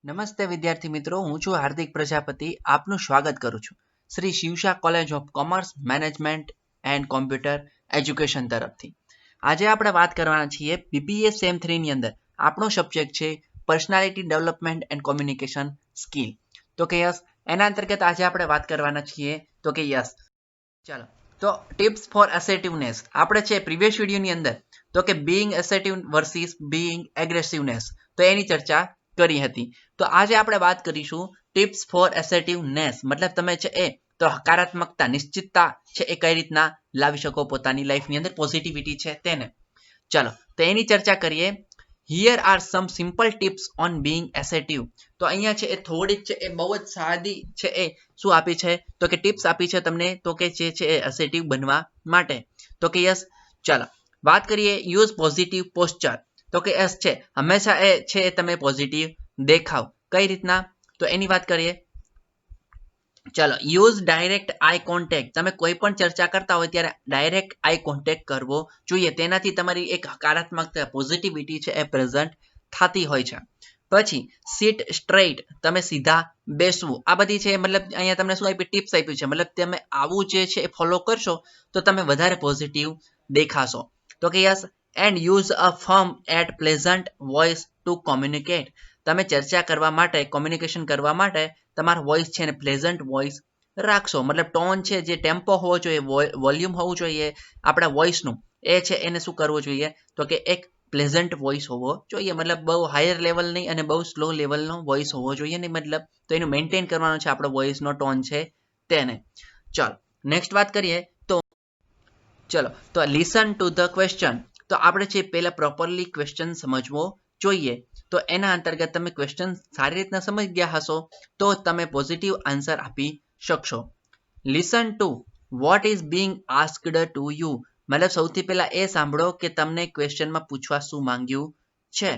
નમસ્તે વિદ્યાર્થી મિત્રો, હું છું હાર્દિક પ્રજાપતિ. આપનું સ્વાગત કરું છું Shri Shivsha college of commerce management and computer education તરફથી. આજે આપણે વાત કરવાના છીએ બીબીએ સેમ 3 ની અંદર આપણો સબ્જેક્ટ છે personality development and communication skill. તો કે યસ, એના અંતર્ગત આજે આપણે વાત કરવાના છીએ તો કે યસ. ચાલો, તો ટિપ્સ ફોર અસેટિવનેસ આપણે છે પ્રીવિયસ વિડીયોની અંદર તો કે બીઇંગ અસેટિવ વર્સિસ બીઇંગ એગ્રેસિવનેસ, તો એની ચર્ચા કરી હતી. તો આજે આપણે વાત કરીશું ટિપ્સ ફોર એસેટિવનેસ, મતલબ તમે છે એ તો હકારાત્મકતા, નિશ્ચિતતા છે એ કઈ રીતના લાવી શકો પોતાની લાઈફની અંદર, પોઝિટિવિટી છે તેને. ચાલો, તો એની ચર્ચા કરીએ. Here are some simple tips on being assertive. તો અહીંયા છે એ થોડીક છે એ બહુ જ સાદી છે એ શું આપી છે તો કે ટિપ્સ આપી છે તમને, તો કે જે છે એ એસેટિવ બનવા માટે. તો કે યસ, ચાલો વાત કરીએ. Use positive posture. તો કે એસ છે હંમેશા એ છે તમે પોઝિટિવ દેખાવ. કઈ રીતના, તો એની વાત કરીએ. ચાલો, યુઝ ડાયરેક્ટ આઈ કોન્ટેક્ટ. તમે કોઈ પણ ચર્ચા કરતા હોય ત્યારે ડાયરેક્ટ આઈ કોન્ટેક્ટ કરવો જોઈએ, તેનાથી તમારી એક હકારાત્મકતા, પોઝિટિવિટી છે એ પ્રેઝન્ટ થતી હોય છે. પછી સીટ સ્ટ્રેઇટ, તમે સીધા બેસવું. આ બધી છે મતલબ અહીંયા તમને શું આપી, ટિપ્સ આપ્યું છે, મતલબ તમે આવું જે છે એ ફોલો કરશો તો તમે વધારે પોઝિટિવ દેખાશો. તો કે yes, and use a firm at pleasant voice to communicate. તમે ચર્ચા કરવા માટે, કોમ્યુનિકેશન કરવા માટે તમારો વોઇસ છે ને પ્લેઝન્ટ વોઇસ રાખશો. મતલબ ટોન છે, જે ટેમ્પો હોવો જોઈએ, વોલ્યુમ હોવું જોઈએ આપણા વોઇસનું, એ છે એને શું કરવું જોઈએ તો કે એક પ્લેઝન્ટ વોઇસ હોવો જોઈએ. મતલબ બહુ હાયર લેવલ નહીં અને બહુ સ્લો લેવલનો વોઇસ હોવો જોઈએ નહીં, મતલબ તો એનું મેન્ટેન કરવાનો છે આપણો વોઇસનો ટોન છે તેને. ચાલો નેક્સ્ટ વાત કરીએ. ચલો, તો લિસન ટુ ધ ક્વેશ્ચન. તો આપણે છે પહેલા પ્રોપરલી ક્વેશ્ચન સમજવો જોઈએ. તો એના અંતર્ગત તમે ક્વેશ્ચન સારી રીતના સમજી ગયા હશો તો તમે પોઝિટિવ આન્સર આપી શકશો. Listen to what is being asked to you. મતલબ સૌથી પહેલા એ સાંભળો કે તમને ક્વેશ્ચનમાં પૂછવા શું માંગ્યું છે.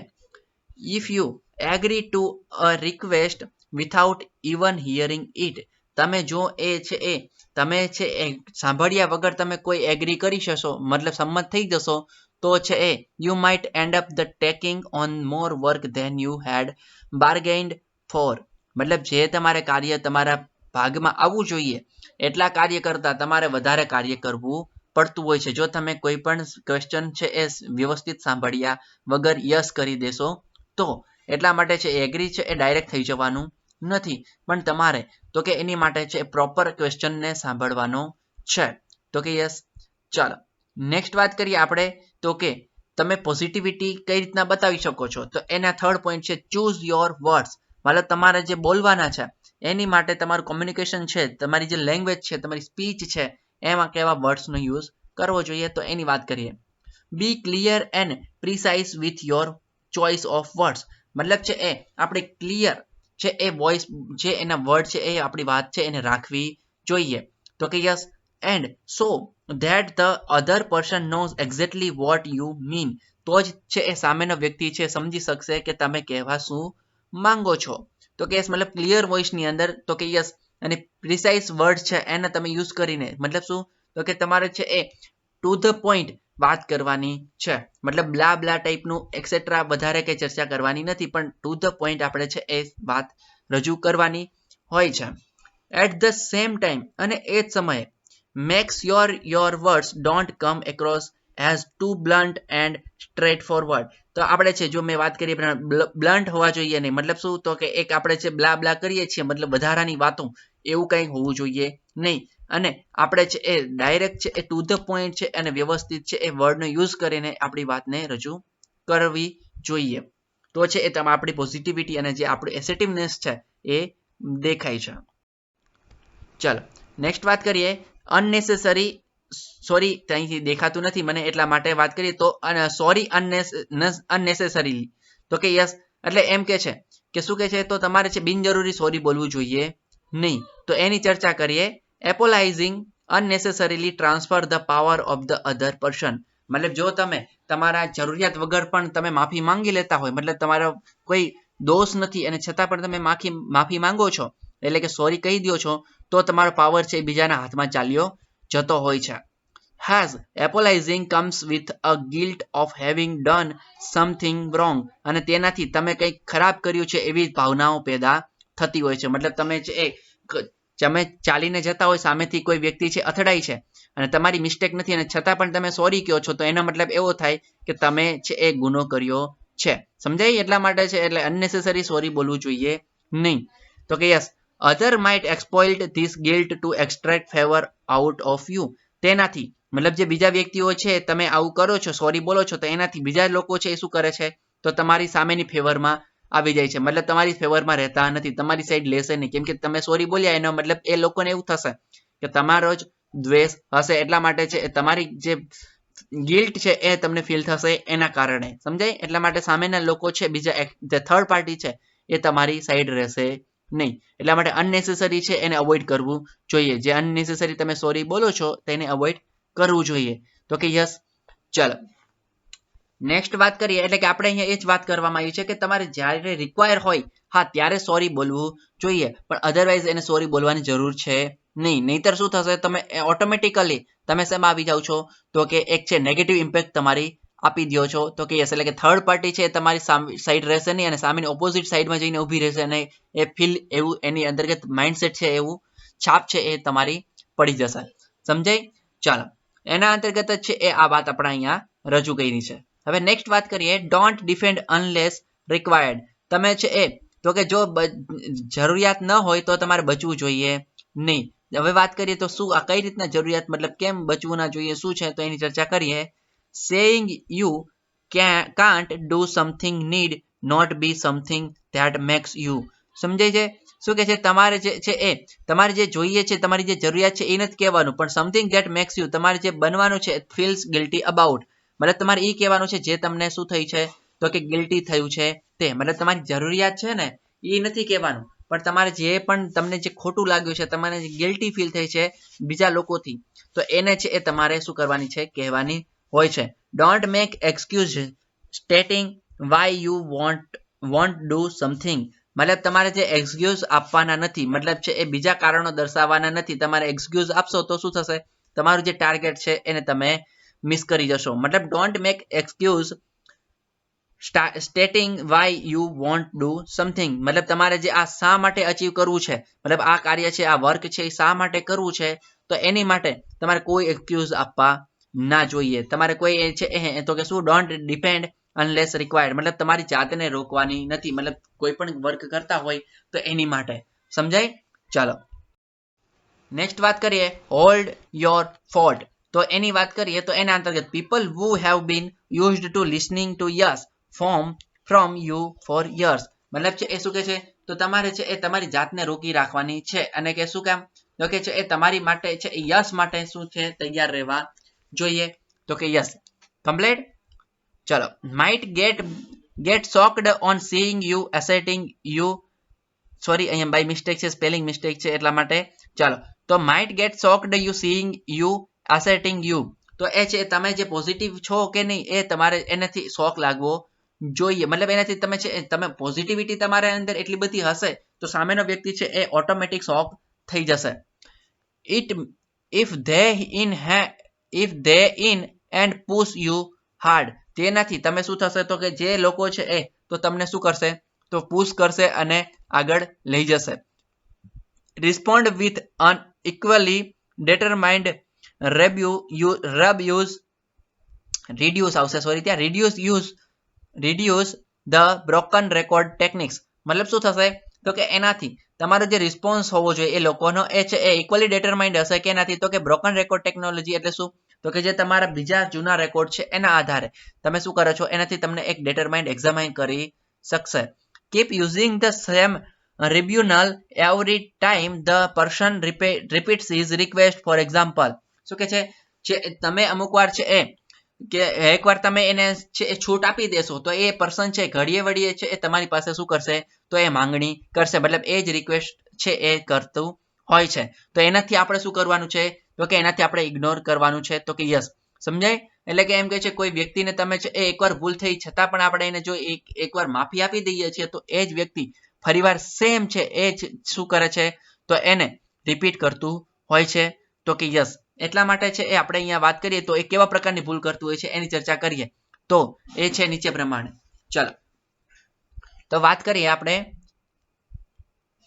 If you agri to a request without even hearing it. તમે જો એ છે એ તમે છે એ સાંભળ્યા વગર તમે કોઈ એગ્રી કરી શકશો, મતલબ સંમત થઈ જશો, તો છે એ you might end up the taking on more work than you had bargained for. મતલબ જે તમારે કાર્ય તમારા ભાગમાં આવવું જોઈએ એટલા કાર્ય કરતા તમારે વધારે કાર્ય કરવું પડતું હોય છે, જો તમે કોઈ પણ ક્વેશ્ચન છે એ વ્યવસ્થિત સાંભળ્યા વગર યસ કરી દેશો તો. એટલા માટે છે એગ્રી છે એ ડાયરેક્ટ થઈ જવાનું નથી, પણ તમારે તો કે એની માટે છે પ્રોપર ક્વેશ્ચનને સાંભળવાનો છે. તો કે યસ, ચાલો નેક્સ્ટ વાત કરીએ આપણે. તો કે તમે પોઝિટિવિટી કઈ રીતના બતાવી શકો છો, તો એના થર્ડ પોઈન્ટ છે ચૂઝ યોર વર્ડ્સ. મતલબ તમારે જે બોલવાના છે એની માટે તમારું કોમ્યુનિકેશન છે, તમારી જે લેંગ્વેજ છે, તમારી સ્પીચ છે, એમાં કેવા વર્ડ્સનો યુઝ કરવો જોઈએ, તો એની વાત કરીએ. Be clear and precise with your choice of words. મતલબ છે એ આપણે ક્લિયર છે એ વોઇસ જે એના વર્ડ છે એ આપણી વાત છે એને રાખવી જોઈએ. તો કે yes, and so that the other person knows exactly what you mean. તો જ છે એ સામેનો વ્યક્તિ છે સમજી શકશે કે તમે કહેવા શું માંગો છો. તો કે યસ, મતલબ ક્લિયર વોઇસની અંદર તો કે યસ, અને પ્રિસાઇઝ વર્ડ છે એને તમે યુઝ કરીને, મતલબ શું તો કે તમારે છે એ ટુ ધ પોઈન્ટ વાત કરવાની છે. મતલબ બ્લા બ્લા ટાઈપનું એક્સેટ્રા વધારે કઈ ચર્ચા કરવાની નથી, પણ ટુ ધ પોઈન્ટ આપણે છે એ વાત રજૂ કરવાની હોય છે. એટ ધ સેમ ટાઈમ, અને એ જ સમયે makes your words don't come across as too blunt and straight forward. તો આપણે છે જો મેં વાત કરી બ્લન્ટ હોવા જોઈએ નહીં, મતલબ શું તો કે એક આપણે છે બ્લા બ્લા કરીએ છીએ, મતલબ વધારાની વાતો, એવું કંઈ હોવું જોઈએ નહીં. અને આપણે છે એ ડાયરેક્ટ છે એ ટુ ધ પોઈન્ટ છે અને વ્યવસ્થિત છે એ વર્ડનો યુઝ કરીને આપણી વાતને રજૂ કરવી જોઈએ. તો છે એ તમે આપણી પોઝિટિવિટી અને જે આપણી એસેટિવનેસ છે એ દેખાય છે. ચાલો નેક્સ્ટ વાત કરીએ. અનનેસેસરી, સોરી ત્યાંથી દેખાતું નથી મને એટલા માટે વાત કરીએ તો સોરી અનનેસેસરીલી. તો કે યસ, એટલે એમ કે છે કે શું કે છે, તો તમારે છે બિનજરૂરી સોરી બોલવું જોઈએ નહીં. તો એની ચર્ચા કરીએ. Apologizing unnecessarily transfer the power of the other person. મતલબ જો તમે તમારા જરૂરિયાત વગર પણ તમે માફી માંગી લેતા હોય, મતલબ તમારો કોઈ દોષ નથી અને છતાં પણ તમે માફી માંગો છો, એટલે કે સોરી કહી દો છો, તો તમારો પાવર છે એ બીજાના હાથમાં ચાલ્યો જતો હોય છે. has apologizing comes with a guilt of having done something wrong અને તેનાથી તમે કંઈક ખરાબ કર્યું છે એવી ભાવનાઓ પેદા થતી હોય છે મતલબ તમે ચાલીને જતા હોય સામેથી કોઈ વ્યક્તિ છે અથડાઈ છે અને તમારી મિસ્ટેક નથી અને છતાં પણ તમે સોરી કહો છો તો એનો મતલબ એવો થાય કે તમે છે એ ગુનો કર્યો છે સમજાય એટલા માટે છે એટલે અનનેસેસરી સોરી બોલવું જોઈએ નહીં તો કે yes other might exploit this guilt to extract favor out of you તેનાથી મતલબ જે બીજા વ્યક્તિઓ છે તમે આવું કરો છો સોરી બોલો છો તો એનાથી બીજા લોકો છે એ શું કરે છે તો તમારી સામેની ફેવરમાં આવી જાય છે મતલબ તમારી ફેવરમાં રહેતા નથી તમારી સાઈડ લેશે નહીં કેમ કે તમે સોરી બોલ્યા એનો મતલબ એ લોકોને એવું થશે કે તમારો જ દ્વેષ હશે એટલા માટે છે તમારી જે ગિલ્ટ છે એ તમને ફીલ થશે એના કારણે સમજાય એટલા માટે સામેના લોકો છે બીજા જે થર્ડ પાર્ટી છે એ તમારી સાઈડ રહેશે નહીં એટલા માટે અનનેસેસરી છે એને અવોઇડ કરવું જોઈએ જે અનનેસેસરી તમે સોરી બોલો છો તેને અવોઇડ કરવું જોઈએ તો કે યસ ચાલો નેક્સ્ટ વાત કરીએ એટલે કે આપણે અહીંયા એ જ વાત કરવામાં આવી છે કે તમારે જ્યારે રિક્વાયર હોય હા ત્યારે સોરી બોલવું જોઈએ પણ અધરવાઇઝ એને સોરી બોલવાની જરૂર છે નહીં નહીતર શું થશે તમે ઓટોમેટિકલી તમે શેમાં આવી જાઓ છો તો કે એક છે નેગેટિવ ઇમ્પેક્ટ તમારી આપી દો છો તો કે યસ એટલે કે થર્ડ પાર્ટી છે તમારી સાઈડ રહેશે નહીં અને સામેની ઓપોઝિટ સાઈડમાં જઈને ઊભી રહેશે અને એ ફીલ એવું એની અંતર્ગત માઇન્ડસેટ છે એવું છાપ છે એ તમારી પડી જશે સમજાય ચાલો એના અંતર્ગત જ છે એ આ વાત આપણે અહીંયા રજૂ કરી છે હવે નેક્સ્ટ વાત કરીએ ડોન્ટ ડિફેન્ડ અનલેસ રિક્વાયર્ડ તમે છે એ તો કે જો જરૂરિયાત ન હોય તો તમારે બચવું જોઈએ નહીં હવે વાત કરીએ તો શું આ કઈ રીતના જરૂરિયાત મતલબ કેમ બચવું ના જોઈએ શું છે તો એની ચર્ચા કરીએ saying you can't do something need not be something that makes you સમજાય છે શું કે છે તમારે જે છે એ તમારે જે જોઈએ છે તમારી જે જરૂરિયાત છે એ નથી કહેવાનું પણ something that makes you તમારે જે બનવાનું છે feels guilty about મતલબ તમારે એ કહેવાનું છે જે તમને શું થઈ છે તો કે ગિલ્ટી થયું છે તે મતલબ તમારી જરૂરિયાત છે ને એ નથી કહેવાનું પણ તમારે જે પણ તમને જે ખોટું લાગ્યું છે તમારે જે ગિલ્ટી ફીલ થઈ છે બીજા લોકોથી તો એને છે એ તમારે શું કરવાની છે કહેવાની હોય છે don't make excuses stating why you won't do something મતલબ તમારે જે એક્સક્યુઝ આપવાના નથી મતલબ છે એ બીજા કારણો દર્શાવવાના નથી તમારે એક્સક્યુઝ આપશો તો શું થશે તમારું જે ટાર્ગેટ છે એને તમે મિસ કરી જશો મતલબ don't make excuses stating why you won't do something મતલબ તમારે જે આ શા માટે અચીવ કરવું છે મતલબ આ કાર્ય છે આ વર્ક છે એ શા માટે કરવું છે તો એની માટે તમારે કોઈ એક્સક્યુઝ આપવા ના જોઈએ તમારે કોઈ છે તો કે શું ડોન્ટ ડિપેન્ડ અનલેસ રિક્વાયર્ડ મતલબ તમારી જાતને રોકવાની નથી મતલબ કોઈ પણ વર્ક કરતા હોય તો એની માટે સમજાય ચાલો નેક્સ્ટ વાત કરીએ હોલ્ડ યોર ફોલ્ટ તો એની વાત કરીએ તો એના અંતર્ગત people who have been used to listening to yes from you for years મતલબ છે એ શું કે છે તો તમારે છે એ તમારી જાતને રોકી રાખવાની છે અને કે શું કામ તો કે છે એ તમારી માટે છે યસ માટે શું છે તૈયાર રહેવા જોઈએ તો કે યસ કમ્પ્લીટ ચલો might get shocked on seeing you asserting you sorry અહીંયા બાય મિસ્ટેક છે સ્પેલિંગ મિસ્ટેક છે એટલા માટે ચાલો તો might get shocked you seeing you asserting you તો એ છે તમે જે પોઝિટિવ છો કે નહીં એ તમારે એનાથી શોક લાગવો જોઈએ મતલબ એનાથી તમે છે તમે પોઝિટિવિટી તમારા અંદર એટલી બધી હશે તો સામેનો વ્યક્તિ છે એ ઓટોમેટિક શોક થઈ જશે if they in and push you hard તેનાથી તમે શું થશે તો કે જે લોકો છે એ તો તમને શું કરશે તો પુશ કરશે અને આગળ લઈ જશે respond with an equally determined reduce આવશે સોરી ત્યાં reduce the broken record techniques મતલબ શું થશે તો કે એનાથી તમારો જે રિસ્પોન્સ હોવો જોઈએ એ લોકોનો એ છે એ ઇક્વલી ડિટરમાઇન્ડ હશે કે એનાથી તો કે બ્રોકન રેકોર્ડ ટેકનોલોજી એટલે શું તો કે જે તમારા બીજા જૂના રેકોર્ડ છે એના આધારે તમે શું કરો છો એનાથી તમને એક ડિટરમાઇન્ડ એક્ઝામાઇન કરી શકશે keep using the same tribunal every time the person repeats his request for example શું કે છે જે તમે અમુક વાર છે એ કે એકવાર તમે એને છે છૂટ આપી દેશો તો એ પર્સન છે ઘડીએ વળીએ છે એ તમારી પાસે શું કરશે તો એ માંગણી કરશે મતલબ એ જ રિક્વેસ્ટ છે એ કરતું હોય છે તો એનાથી આપણે શું કરવાનું છે તો કે એનાથી આપણે ઇગ્નોર કરવાનું છે તો કે યસ સમજાય એટલે કે એમ કહે છે કોઈ વ્યક્તિને તમે છે એ એકવાર ભૂલ થઈ છતાં પણ આપણે એને જો એકવાર માફી આપી દઈએ છીએ તો એ જ વ્યક્તિ ફરીવાર સેમ છે એ જ શું કરે છે તો એને રિપીટ કરતું હોય છે તો કે યસ એટલા માટે છે એ આપણે અહીંયા વાત કરીએ તો એ કેવા પ્રકારની ભૂલ કરતું હોય છે એની ચર્ચા કરીએ તો એ છે નીચે પ્રમાણે. ચલો તો વાત કરીએ આપણે,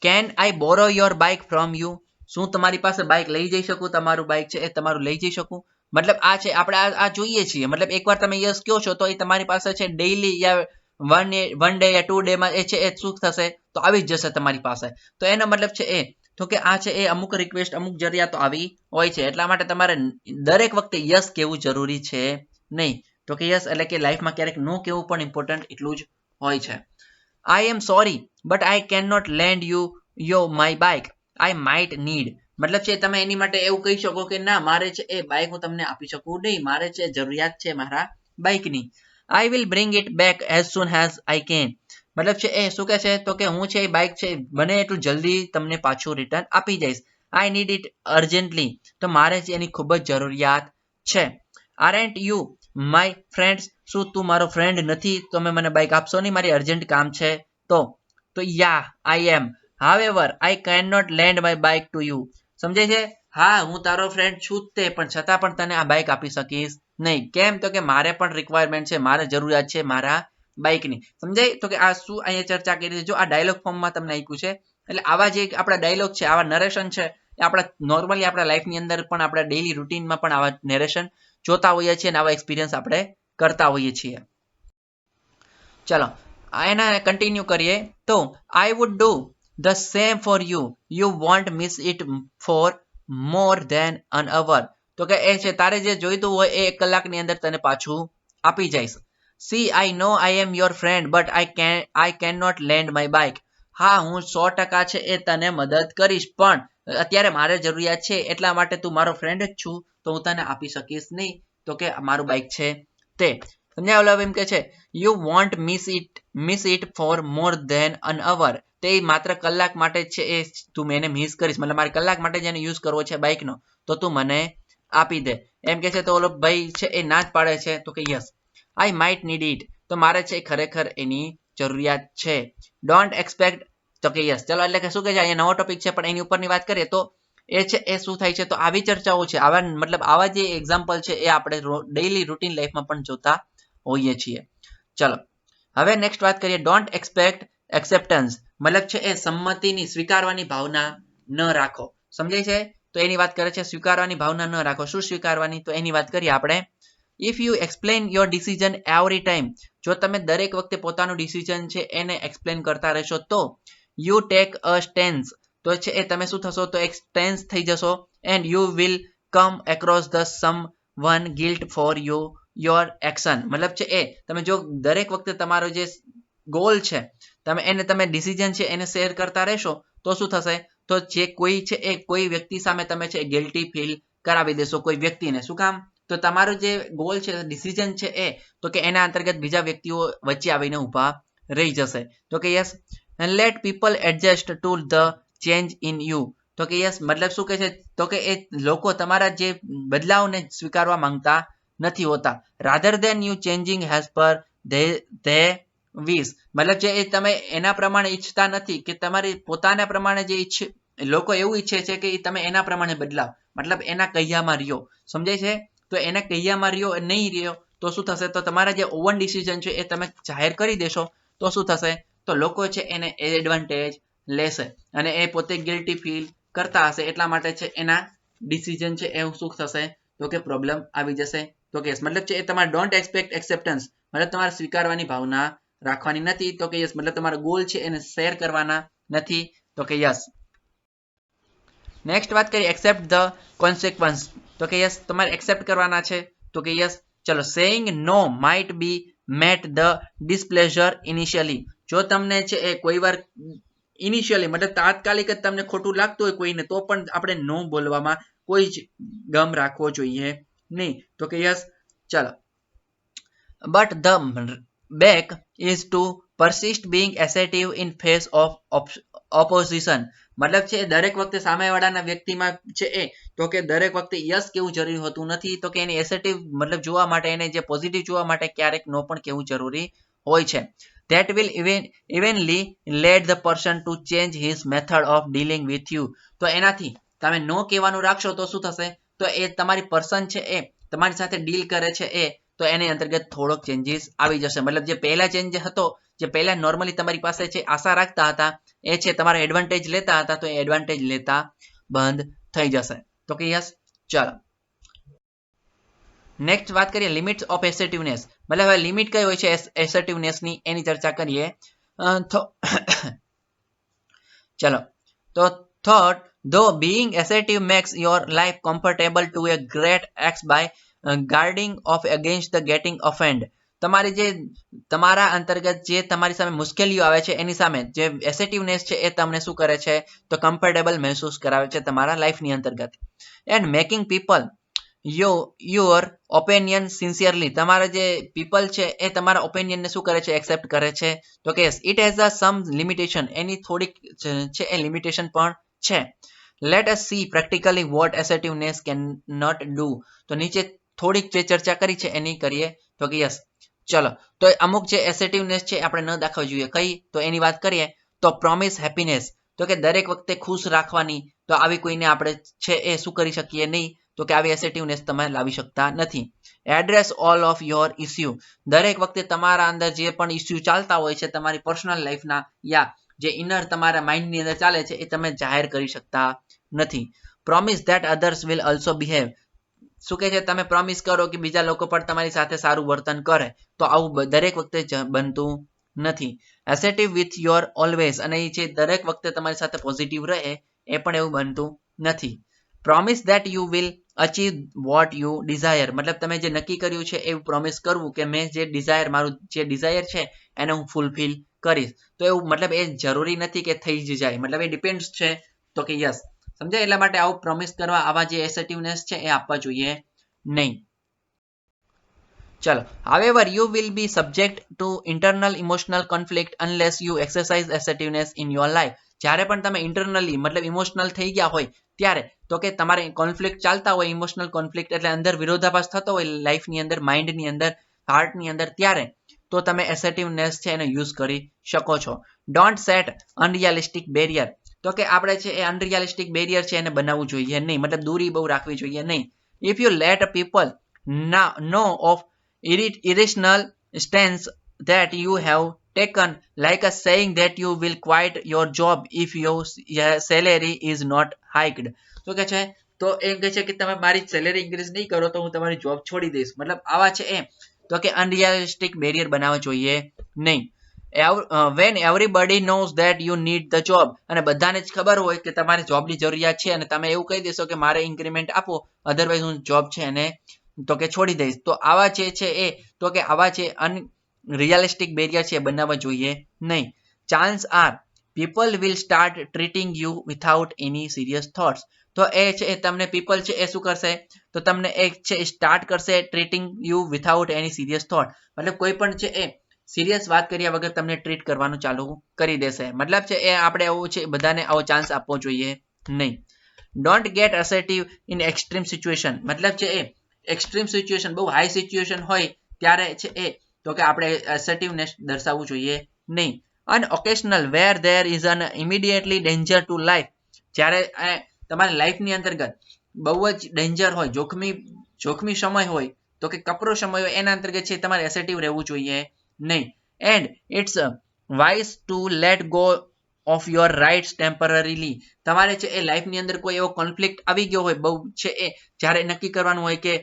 can I borrow your bike from you? શું તમારી પાસે બાઇક લઈ જઈ શકું? તમારું બાઇક છે એ તમારું લઈ જઈ શકું? મતલબ આ છે આપણે આ જોઈએ છીએ. મતલબ એકવાર તમે યસ કહો છો તો એ તમારી પાસે છે ડેઈલી યા વન ડે યા 2 ડેમાં એ છે એ શું થશે તો આવી જ જશે તમારી પાસે. તો એનો મતલબ છે એ તો કે આ છે એ અમુક રિક્વેસ્ટ અમુક જરૂરિયાતો આવી હોય છે. એટલા માટે તમારે દરેક વખતે યસ કહેવું જરૂરી છે નહીં. તો કે યસ એટલે કે લાઈફમાં ક્યારેક નો કહેવું પણ ઇમ્પોર્ટન્ટ એટલું જ હોય છે. I am sorry but I cannot lend you my bike. I might need. મતલબ છે તમે એની માટે એવું કહી શકો કે ના મારે છે એ બાઇક હું તમને આપી શકું નહીં, મારે છે જરૂરિયાત છે મારા બાઇકની. I will bring it back as soon as I can. મતલબ છે એ શું કહે છે તો કે હું છે એ બાઇક છે બને એટલું જલ્દી તમને પાછું રિટર્ન આપી જઈશ. I need it urgently. તો મારે છે એની ખૂબ જ જરૂરિયાત છે. Aren't you my friends? શું તું મારો ફ્રેન્ડ નથી? તો મને બાઇક આપશો નહીં, મારી અર્જન્ટ કામ છે તો yeah I am. However I can not lend my bike to you. સમજાય છે? હા હું તારો ફ્રેન્ડ છું તે, પણ છતાં પણ તને આ બાઇક આપી શકીશ નહીં. કેમ? તો કે મારે પણ રિક્વાયરમેન્ટ છે, મારે જરૂરિયાત છે મારા બાઇકની. સમજાય? તો કે આ શું અહીંયા ચર્ચા કરી છે જો આ ડાયલોગ ફોર્મમાં તમને આપ્યું છે. એટલે આવા જે આપણા ડાયલોગ છે, આવા નરેશન છે એ આપણા નોર્મલી આપણા લાઈફની અંદર પણ આપણા ડેઈલી રૂટીનમાં પણ આવા નરેશન જોતા હોઈએ છીએ અને આવા એક્સપિરિયન્સ આપણે કરતા હોઈએ છીએ. ચલો એના કન્ટિન્યુ કરીએ તો I would do the same for you. You won't miss it for more than an hour. તો કે એ છે તારે જે જોઈતું હોય એ 1 કલાકની અંદર તને પાછું આપી જઈશ. See I know I am your friend but I can not lend my bike. હા હું 100% છે એ તને મદદ કરીશ, પણ અત્યારે મારે જરૂરિયાત છે એટલા માટે તું મારો ફ્રેન્ડ જ છું તો હું તને આપી શકીશ નહીં. તો કે મારું બાઇક છે તે. સમજાય? ઓલો એમ કે છે you won't miss it for more than an hour. તે માત્ર કલાક માટે છે એ તું એને મિસ કરીશ, મતલબ મારે કલાક માટે જેને યુઝ કરવો છે બાઇકનો તો તું મને આપી દે એમ કે છે. તો ઓલો ભાઈ છે એ ના જ પાડે છે તો કે yes I might need it. તો મારે છે ખરેખર એની જરૂરિયાત છે. Don't expect. તો કે યસ. ચલો એટલે કે શું કે છે અહીંયા નવો ટોપિક છે પણ એની ઉપરની વાત કરીએ તો એ છે એ શું થાય છે તો આવી ચર્ચાઓ છે, આવા મતલબ આવા જે એક્ઝામ્પલ છે એ આપણે ડેઈલી રૂટીન લાઈફમાં પણ જોતા હોઈએ છીએ. ચલો હવે નેક્સ્ટ વાત કરીએ. Don't expect acceptance. મતલબ છે એ સંમતિની સ્વીકારવાની ભાવના ન રાખો. સમજાય છે? તો એની વાત કરે છે સ્વીકારવાની ભાવના ન રાખો. શું સ્વીકારવાની? તો એની વાત કરીએ આપણે. If you explain your decision every time. જો તમે દરેક વખતે પોતાનું ડિસિઝન છે એને એક્સપ્લેન કરતા રહેશો તો યુ ટેક અ સ્ટેન્સ. તો છે એ તમે શું થશો તો એક સ્ટેન્સ થઈ જશો and you will come across the some one guilt for your action. મતલબ છે એ તમે જો દરેક વખતે તમારો જે ગોલ છે તમે ડિસિઝન છે એને શેર કરતા રહેશો તો શું થશે તો જે કોઈ છે એ કોઈ વ્યક્તિ સામે તમે છે ગિલ્ટી ફીલ કરાવી દેશો કોઈ વ્યક્તિને. શું કામ? તો તમારો જે ગોલ છે ડિસિઝન છે એ તો કે એના અંતર્ગત બીજા વ્યક્તિઓ વચ્ચે આવીને ઊભા રહી જશે. તો કે yes let people adjust to the change in you. તો કે યસ મતલબ શું કહે છે તો કે એ લોકો તમારા જે બદલાવને સ્વીકારવા માંગતા નથી હોતા. Rather than you changing has per they wish. મતલબ જે એ તમે એના પ્રમાણે ઈચ્છતા નથી કે તમારી પોતાના પ્રમાણે જે લોકો એવું ઈચ્છે છે કે તમે એના પ્રમાણે બદલાવ, મતલબ એના કૈયામાં રહ્યો. સમજાય છે? તો એના કૈયામાં રહ્યો નહીં રહ્યો તો શું થશે તો તમારા જે ઓવન ડિસિઝન છે એ તમે જાહેર કરી દેશો તો શું થશે તો લોકો છે એને એડવાન્ટેજ લેશે અને એ પોતે ગિલ્ટી ફીલ કરતા હશે. એટલા માટે છે એના ડિસિઝન છે એવું શું થશે તો કે પ્રોબ્લેમ આવી જશે. તો કે મતલબ છે એ તમારે ડોન્ટ એક્સપેક્ટ એક્સેપ્ટન્સ, મતલબ તમારે સ્વીકારવાની ભાવના રાખવાની નથી. તો કે યસ મતલબ તમારો ગોલ છે એને શેર કરવાના નથી. તો કે યસ. નેક્સ્ટ વાત કરીએ એક્સેપ્ટ ધ કોન્સિક્વન્સ. તો કે યસ તમારે એક્સેપ્ટ કરવાના છે. તો કે યસ ચલો saying no might be met the displeasure initially. જો તમને છે એ કોઈ વાર ઇનિશિયલી મતલબ તાત્કાલિક જ તમને ખોટું લાગતું હોય કોઈને તો પણ આપણે નો બોલવામાં કોઈ જ ગમ રાખવો જોઈએ નહીં. તો કે યસ ચલો but the back is to persist being assertive in face of opposition. મતલબ છે દરેક વખતે સામેવાળાના વ્યક્તિમાં છે એ તો કે દરેક વખતે યસ કેવું જરૂરી હોતું નથી. તો કે એની એસર્ટિવ મતલબ જોવા માટે એને જે પોઝિટિવ જોવા માટે ક્યારેક નો પણ કેવું જરૂરી હોય છે. that will evenly lead the person to change his method of dealing with you. તો એનાથી તમે નો કહેવાનું રાખશો તો શું થશે તો એ તમારી પર્સન છે એ તમારી સાથે ડીલ કરે છે એ તો એની અંતર્ગત થોડોક ચેન્જીસ આવી જશે. મતલબ જે પહેલા ચેન્જ હતો, જે પહેલા નોર્મલી તમારી પાસે છે આશા રાખતા હતા એ છે તમારા એડવાન્ટેજ લેતા હતા, તો એ એડવાન્ટેજ લેતા બંધ થઈ જશે. તો કે યસ. ચાલો નેક્સ્ટ વાત કરીએ લિમિટ્સ ઓફ એસર્ટિવનેસ. મતલબ હવે લિમિટ કઈ હોય છે એસર્ટિવનેસની એની ચર્ચા કરીએ. ચલો તો third, though being assertive makes your life comfortable to a great acts by guarding off against the getting offended. તમારી જે તમારા અંતર્ગત જે તમારી સામે મુશ્કેલીઓ આવે છે એની સામે જે એસર્ટિવનેસ છે એ તમને શું કરે છે તો કમ્ફર્ટેબલ મહેસૂસ કરાવે છે તમારા લાઈફની અંતર્ગત. And making people your opinion sincerely. તમારા જે પીપલ છે એ તમારા ઓપિનિયનને શું કરે છે એક્સેપ્ટ કરે છે તો કે it has a some limitation. એની થોડીક છે એ લિમિટેશન પણ છે. Let us see practically what assertiveness can not do. તો નીચે થોડીક જે ચર્ચા કરી છે એની કરીએ તો કે યસ. ચલો તો અમુક જે એસર્ટિવનેસ છે આપણે ન દાખવવી જોઈએ. કઈ તો એની વાત કરીએ તો પ્રોમિસ હેપીનેસ. તો કે દરેક વખતે ખુશ રાખવાની. તો આવી કોઈને આપણે છે એ શું કરી શકીએ નહીં, તો કે આવી એસર્ટિવનેસ તમે લાવી શકતા નથી. Address all of your issue. દરેક વખતે તમારા અંદર જે પણ ઇસ્યુ ચાલતા હોય છે તમારી પર્સનલ લાઈફના યા જે ઇનર તમારા માઇન્ડની અંદર ચાલે છે એ તમે જાહેર કરી શકતા નથી. Promise that others will also behave. શું કહે છે તમે પ્રોમિસ કરો કે બીજા લોકો પણ તમારી સાથે સારું વર્તન કરે, તો આવું દરેક વખતે બનતું નથી. Assertive with your always. અને એ છે દરેક વખતે તમારી સાથે પોઝિટિવ રહે એ પણ એવું બનતું નથી. Promise that you will achieve what you desire. મતલબ તમે જે નક્કી કર્યું છે એવું પ્રોમિસ કરવું કે મેં જે ડિઝાયર મારું જે ડિઝાયર છે એને હું ફૂલફિલ કરીશ. તો એવું મતલબ એ જરૂરી નથી કે થઈ જ જાય, મતલબ એ ડિપેન્ડ્સ છે તો કે યસ. સમજાય? એટલા માટે આવું પ્રોમિસ કરવા આવા જે એસર્ટિવનેસ છે એ આપવા જોઈએ નહીં. ચલો however you will be subject to internal emotional conflict unless you exercise assertiveness in your life. જ્યારે પણ તમે ઇન્ટરનલી મતલબ ઇમોશનલ થઈ ગયા હોય ત્યારે તો કે તમારે કોન્ફ્લિક્ટ ચાલતા હોય, ઇમોશનલ કોન્ફ્લિક્ટ એટલે અંદર વિરોધાભાસ થતો હોય લાઈફની અંદર, માઇન્ડની અંદર, હાર્ટની અંદર, ત્યારે તો તમે એસર્ટિવનેસ છે એને યુઝ કરી શકો છો. Don't set unrealistic barrier. તો કે આપણે છે એ અનરિયાલિસ્ટિક બેરિયર છે એને બનાવવું જોઈએ નહીં, મતલબ દૂરી બહુ રાખવી જોઈએ નહીં. If you let people know of irrational stance that you have taken, like a saying that you will quit your job if your salary is not hiked. તો કે છે તો એમ કહે છે કે તમે મારી સેલેરી ઇન્ક્રીઝ નહીં કરો તો હું તમારી જોબ છોડી દઈશ. મતલબ આવા છે એમ તો કે અનરિયાલિસ્ટિક બેરિયર બનાવવા જોઈએ નહીં. when everybody knows that you need the job. અને બધાને જ ખબર હોય કે તમારે જોબની જરૂરિયાત છે અને તમે એવું કહી દેશો કે મારે ઇન્ક્રીમેન્ટ આપો અધરવાઇઝ હું જોબ છે એને તો કે છોડી દઈશ. તો આવા જે છે એ તો કે આવા જે અનરિયાલિસ્ટિક બેરિયર છે બનાવવા જોઈએ નહીં. Chance R people will start treating you without any serious thoughts. તો એ છે એ તમને પીપલ છે એ શું કરશે તો તમને એક છે સ્ટાર્ટ કરશે treating you without any serious thought. મતલબ કોઈ પણ છે એ સિરિયસ વાત કર્યા વગર તમને ટ્રીટ કરવાનું ચાલુ કરી દેશે. મતલબ છે એ આપણે આવું છે બધાને આવો ચાન્સ આપવો જોઈએ નહીં. Don't get assertive in extreme situation. મતલબ છે એ એક્સ્ટ્રીમ સિચ્યુએશન બહુ હાઈ સિચ્યુએશન હોય ત્યારે છે એ તો કે આપણે અસર્ટિવનેસ દર્શાવવું જોઈએ નહીં. અને occasional where there is an immediately danger to life. જ્યારે તમારી લાઈફની અંતર્ગત બહુ જ ડેન્જર હોય, જોખમી સમય હોય તો કે કપરો સમય હોય એના અંતર્ગત છે તમારે એસર્ટિવ રહેવું જોઈએ નહીં. And it's wise to let go of your rights temporarily. તમારે છે એ લાઈફની અંદર કોઈ એવો કોન્ફ્લિક્ટ આવી ગયો હોય બહુ છે એ જ્યારે નક્કી કરવાનું હોય કે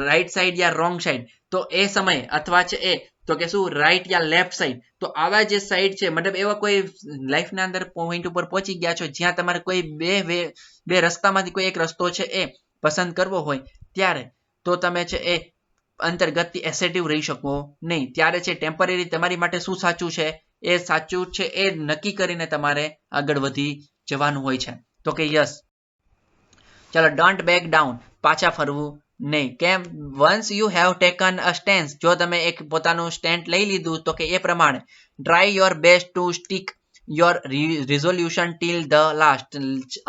રાઈટ સાઈડ યા રોંગ સાઈડ, તો એ સમયે અથવા છે એ તો કે શું રાઈટ યા લેફ્ટ સાઈડ, તો આવા જે સાઈડ છે મતલબ એવા કોઈ લાઈફના અંદર પોઈન્ટ ઉપર પહોંચી ગયા છો જ્યાં તમારે કોઈ બે રસ્તામાંથી કોઈ એક રસ્તો છે એ પસંદ કરવો હોય ત્યારે તો તમે છે એ અંતર્ગતથી એસર્ટિવ રહી શકો નહીં. ત્યારે છે ટેમ્પરરી તમારી માટે શું સાચું છે એ સાચું છે એ નક્કી કરીને તમારે આગળ વધી જવાનું હોય છે તો કે યસ. ચલો ડોન્ટ બેક ડાઉન. પાછા ફરવું નહીં. કેમ? Once you have taken a tense. જો તમે એક પોતાનું સ્ટેન્ડ લઈ લીધું તો કે એ પ્રમાણે try your best two stick your resolution till the last.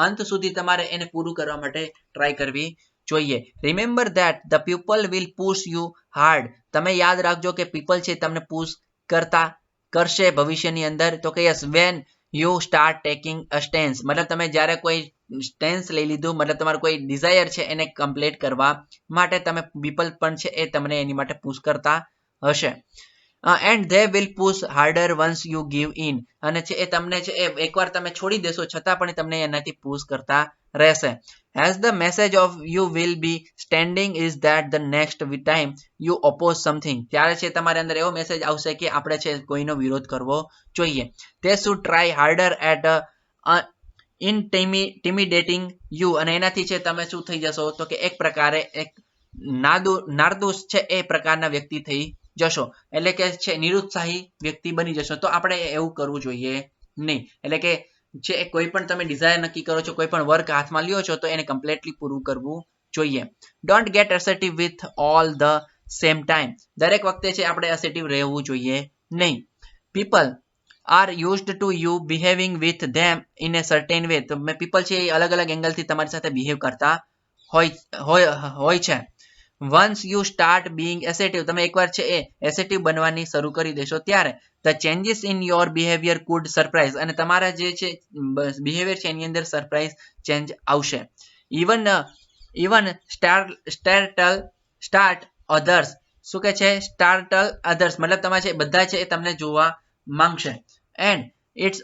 અંત સુધી તમારે એને પૂરું કરવા માટે ટ્રાય કરવી જોઈએ. Remember that the people will push you hard. તમે યાદ રાખજો કે પીપલ છે તમને પુશ કરશે ભવિષ્યની અંદર તો કે yes. When you start taking a tense, મતલબ તમે જ્યારે કોઈ સ્ટેન્સ લઈ લીધું, મતલબ તમારું કોઈ ડિઝાયર છે એને કમ્પ્લીટ કરવા માટે તમે પીપલ પણ છે એ તમને એની માટે પુશ કરતા હશે. And they will push harder once you give in, અને છે એ તમને છે એ એકવાર તમે છોડી દેશો છતાં પણ તમને એનાથી પુશ કરતા રહેશે. As the message of you will be standing is that the next time you oppose something, ત્યારે છે તમારી અંદર એવો મેસેજ આવશે કે આપણે છે કોઈનો વિરોધ કરવો જોઈએ. They should try harder at intimidating you, અને એનાથી છે તમે શું થઈ જશો તો કે એક પ્રકારે એક નાર્દુસ છે એ પ્રકારના વ્યક્તિ થઈ જશો, એટલે કે છે નિરુત્સાહી વ્યક્તિ બની જશો. તો આપણે એવું કરવું જોઈએ નહીં. એટલે કે જે કોઈ પણ તમે ડિઝાયર નક્કી કરો છો, કોઈ પણ વર્ક હાથમાં લ્યો છો તો એને કમ્પ્લીટલી પૂરું કરવું જોઈએ. Don't get assertive with all the same time, દરેક વખતે છે આપણે અસર્ટિવ રહેવું જોઈએ નહીં. People are used to you behaving with them in a certain way, તો પીપલ છે એ અલગ અલગ એંગલથી તમારી સાથે બિહેવ કરતા હોય છે. વન્સ યુ સ્ટાર્ટ બીઇંગ એસેટિવ, તમે એકવાર છે એ એસેટિવ બનવાની શરૂ કરી દેશો ત્યારે the changes in your behaviour could surprise, અને તમારા જે છે બિહેવિયર છે એની અંદર સરપ્રાઇઝ ચેન્જ આવશે. ઇવન સ્ટાર્ટ અધર્સ, શું કે છે સ્ટાર્ટલ અધર્સ, મતલબ તમારે છે બધા છે એ તમને જોવા માંગશે. And it's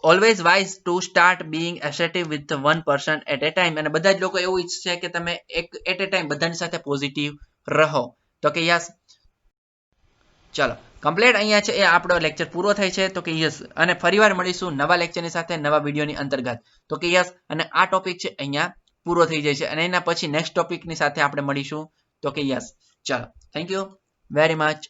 always wise to start being assertive with one person at a time, અને બધા જ લોકો એવું ઈચ્છે કે તમે એક એટ એ ટાઈમ બધાની સાથે પોઝિટિવ રહો. તો કે યસ, ચલો કમ્પ્લીટ અહીંયા છે એ આપણો લેક્ચર પૂરો થાય છે. તો કે યસ, અને ફરીવાર મળીશું નવા લેક્ચરની સાથે નવા વિડીયોની અંતર્ગત. તો કે યસ, અને આ ટોપિક છે અહીંયા પૂરો થઈ જાય છે, અને એના પછી નેક્સ્ટ ટોપિકની સાથે આપણે મળીશું. તો કે યસ, ચલો થેન્ક યુ વેરી મચ.